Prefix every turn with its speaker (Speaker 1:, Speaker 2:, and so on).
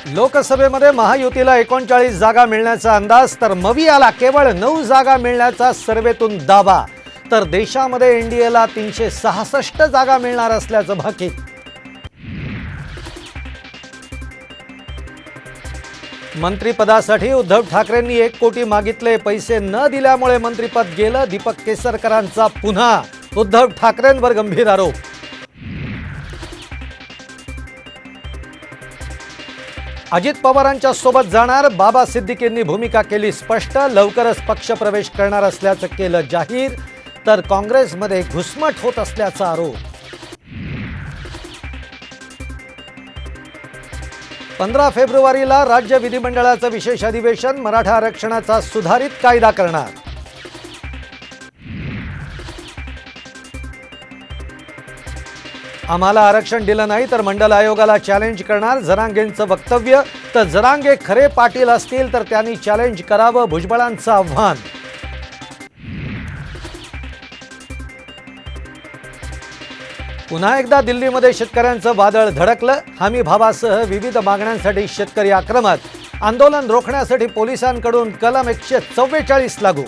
Speaker 1: लोकसभेमध्ये महायुतीला 39 जागा मिळण्याचा अंदाज, तर मवियाला केवळ 9 जागा मिळण्याचा सर्वेतून दावा, तर देशामध्ये एनडीएला 366 जागा मिळणार असल्याचं भाकीत. मंत्रिपदासाठी उद्धव ठाकरेंनी 1 कोटी मागितले, पैसे न दिल्यामुळे मंत्रिपद गेलं. दीपक केसरकरांचा पुन्हा उद्धव ठाकरेंवर गंभीर आरोप. अजित पवारांच्या सोबत जाणार, बाबा सिद्दीकींनी भूमिका केली स्पष्ट. लवकरच पक्षप्रवेश करणार असल्याचं केलं जाहीर, तर काँग्रेसमध्ये घुसमट होत असल्याचा आरोप. 15 फेब्रुवारीला राज्य विधिमंडळाचं विशेष अधिवेशन, मराठा आरक्षणाचा सुधारित कायदा करणार. आम्हाला आरक्षण दिलं नाही तर मंडल आयोगाला चॅलेंज करणार, जरांगेंचं वक्तव्य. तर जरांगे खरे पाटील असतील तर त्यांनी चॅलेंज करावं, भुजबळांचं आव्हान. पुन्हा एकदा दिल्लीमध्ये शेतकऱ्यांचं वादळ धडकलं. हमी भावासह विविध मागण्यांसाठी शेतकरी आक्रमक. आंदोलन रोखण्यासाठी पोलिसांकडून कलम 144 लागू.